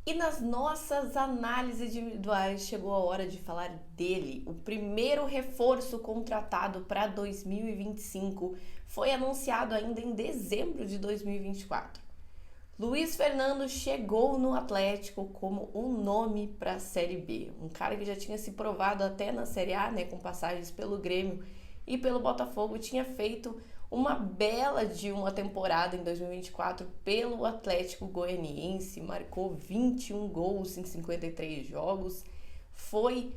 E nas nossas análises individuais chegou a hora de falar dele. O primeiro reforço contratado para 2025 foi anunciado ainda em dezembro de 2024. Luiz Fernando chegou no Atlético como um nome para a Série B. Um cara que já tinha se provado até na Série A, né, com passagens pelo Grêmio e pelo Botafogo, tinha feito uma bela de uma temporada em 2024 pelo Atlético Goianiense, marcou 21 gols em 53 jogos, foi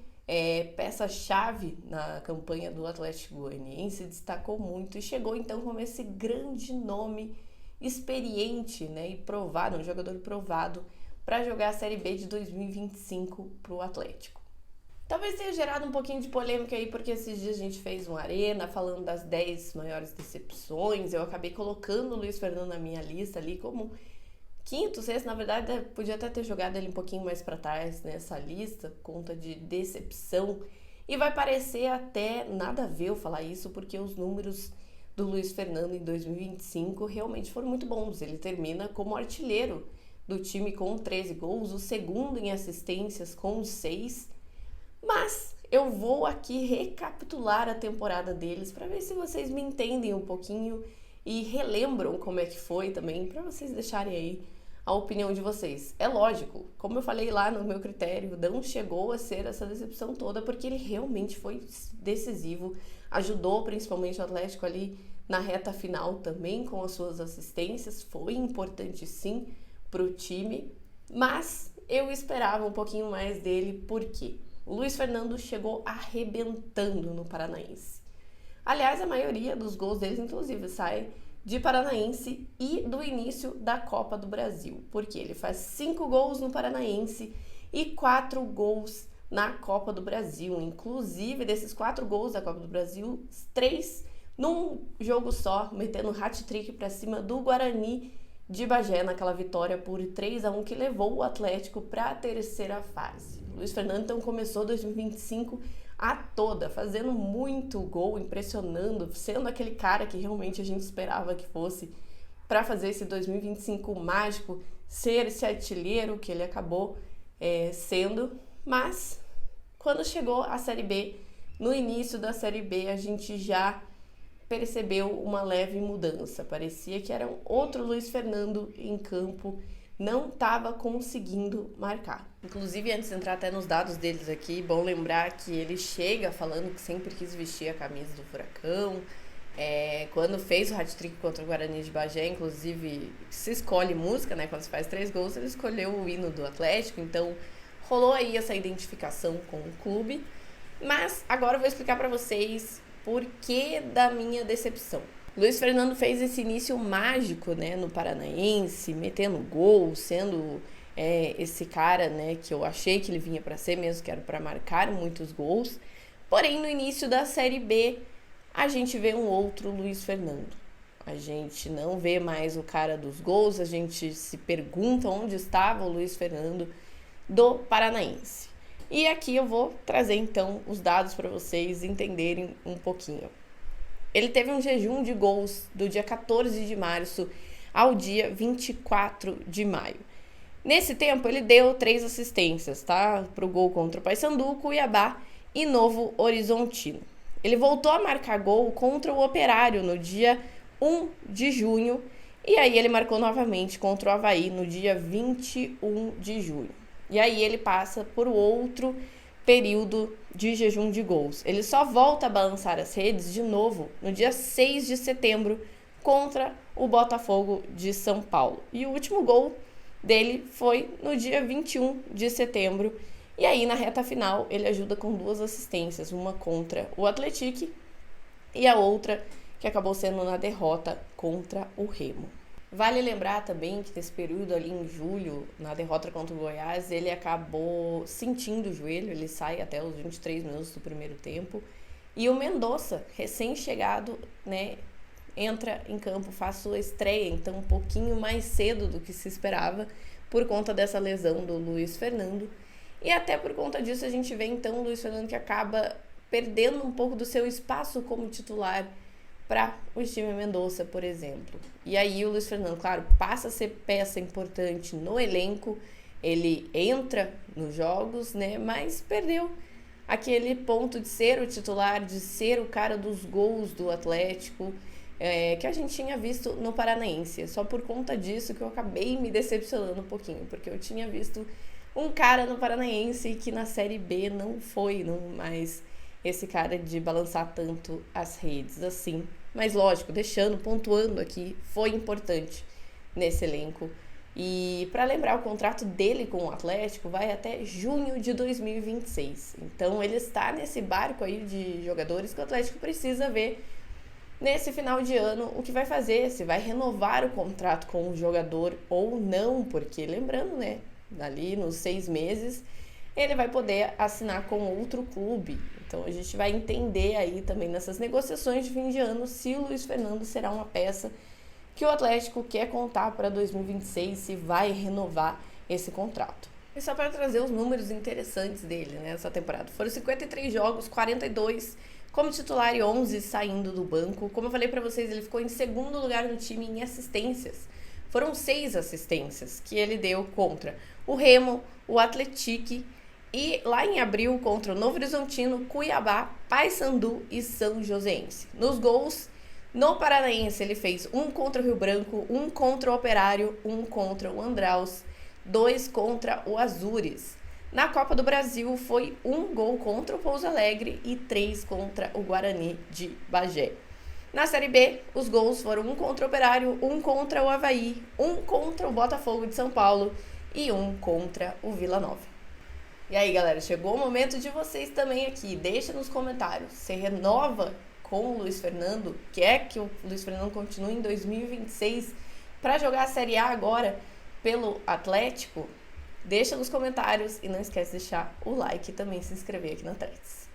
peça-chave na campanha do Atlético Goianiense, destacou muito e chegou então como esse grande nome experiente, né, e provado, um jogador provado para jogar a Série B de 2025 para o Atlético. Talvez tenha gerado um pouquinho de polêmica aí, porque esses dias a gente fez uma arena falando das 10 maiores decepções. Eu acabei colocando o Luiz Fernando na minha lista ali como quinto, sexto. Na verdade, podia até ter jogado ele um pouquinho mais para trás nessa lista, por conta de decepção. E vai parecer até nada a ver eu falar isso, porque os números do Luiz Fernando em 2025 realmente foram muito bons. Ele termina como artilheiro do time com 13 gols, o segundo em assistências com 6. Mas eu vou aqui recapitular a temporada deles para ver se vocês me entendem um pouquinho e relembram como é que foi também, para vocês deixarem aí a opinião de vocês. É lógico, como eu falei lá no meu critério, não chegou a ser essa decepção toda, porque ele realmente foi decisivo, ajudou principalmente o Atlético ali na reta final também com as suas assistências, foi importante sim para o time, mas eu esperava um pouquinho mais dele, por quê? O Luiz Fernando chegou arrebentando no Paranaense. Aliás, a maioria dos gols deles, inclusive, sai de Paranaense e do início da Copa do Brasil. Porque ele faz 5 gols no Paranaense e 4 gols na Copa do Brasil. Inclusive, desses 4 gols da Copa do Brasil, 3 num jogo só, metendo hat-trick para cima do Guarani de Bagé, naquela vitória por 3-1 que levou o Atlético para a terceira fase. Luiz Fernando então começou 2025 a toda, fazendo muito gol, impressionando, sendo aquele cara que realmente a gente esperava que fosse para fazer esse 2025 mágico, ser esse artilheiro que ele acabou sendo. Mas quando chegou a Série B, no início da Série B, a gente já percebeu uma leve mudança. Parecia que era um outro Luiz Fernando em campo, não estava conseguindo marcar. Inclusive, antes de entrar até nos dados deles aqui, bom lembrar que ele chega falando que sempre quis vestir a camisa do Furacão. Quando fez o hat-trick contra o Guarani de Bagé, inclusive, se escolhe música, né? Quando se faz 3 gols, ele escolheu o hino do Atlético, então rolou aí essa identificação com o clube. Mas agora eu vou explicar para vocês por que da minha decepção. Luiz Fernando fez esse início mágico, né, no Paranaense, metendo gol, sendo esse cara, né, que eu achei que ele vinha para ser mesmo, que era para marcar muitos gols. Porém, no início da Série B, a gente vê um outro Luiz Fernando. A gente não vê mais o cara dos gols, a gente se pergunta onde estava o Luiz Fernando do Paranaense. E aqui eu vou trazer então os dados para vocês entenderem um pouquinho. Ele teve um jejum de gols do dia 14 de março ao dia 24 de maio. Nesse tempo, ele deu 3 assistências, tá? Para o gol contra o Paysandu, Cuiabá e Novo Horizontino. Ele voltou a marcar gol contra o Operário no dia 1 de junho e aí ele marcou novamente contra o Avaí no dia 21 de junho. E aí ele passa por outro período de jejum de gols. Ele só volta a balançar as redes de novo no dia 6 de setembro contra o Botafogo de São Paulo. E o último gol dele foi no dia 21 de setembro. E aí na reta final ele ajuda com 2 assistências, uma contra o Atlético e a outra que acabou sendo na derrota contra o Remo. Vale lembrar também que nesse período ali em julho, na derrota contra o Goiás, ele acabou sentindo o joelho, ele sai até os 23 minutos do primeiro tempo. E o Mendonça, recém-chegado, né, entra em campo, faz sua estreia, então um pouquinho mais cedo do que se esperava, por conta dessa lesão do Luiz Fernando. E até por conta disso a gente vê então o Luiz Fernando que acaba perdendo um pouco do seu espaço como titular para o time Mendonça, por exemplo. E aí o Luiz Fernando, claro, passa a ser peça importante no elenco, Ele entra nos jogos, né? Mas perdeu aquele ponto de ser o titular, de ser o cara dos gols do Atlético, que a gente tinha visto no Paranaense. Só por conta disso que eu acabei me decepcionando um pouquinho, porque eu tinha visto um cara no Paranaense que na Série B não foi mais esse cara de balançar tanto as redes assim. Mas lógico, pontuando aqui, foi importante nesse elenco. E para lembrar, o contrato dele com o Atlético vai até junho de 2026. Então ele está nesse barco aí de jogadores que o Atlético precisa ver nesse final de ano o que vai fazer, se vai renovar o contrato com o jogador ou não, porque lembrando, né, ali nos 6 meses ele vai poder assinar com outro clube. Então a gente vai entender aí também nessas negociações de fim de ano se o Luiz Fernando será uma peça que o Atlético quer contar para 2026, se vai renovar esse contrato. E só para trazer os números interessantes dele nessa temporada. Foram 53 jogos, 42 como titular e 11 saindo do banco. Como eu falei para vocês, ele ficou em segundo lugar no time em assistências. Foram 6 assistências que ele deu contra o Remo, o Atlético e lá em abril contra o Novo Horizontino, Cuiabá, Paysandu e São Joséense. Nos gols, no Paranaense ele fez 1 contra o Rio Branco, 1 contra o Operário, 1 contra o Andraus, 2 contra o Azures. Na Copa do Brasil foi 1 gol contra o Pouso Alegre e 3 contra o Guarani de Bagé. Na Série B, os gols foram 1 contra o Operário, 1 contra o Avaí, 1 contra o Botafogo de São Paulo e 1 contra o Vila Nova. E aí, galera, chegou o momento de vocês também aqui. Deixa nos comentários. Você renova com o Luiz Fernando? Quer que o Luiz Fernando continue em 2026 para jogar a Série A agora pelo Atlético? Deixa nos comentários e não esquece de deixar o like e também se inscrever aqui na Threads.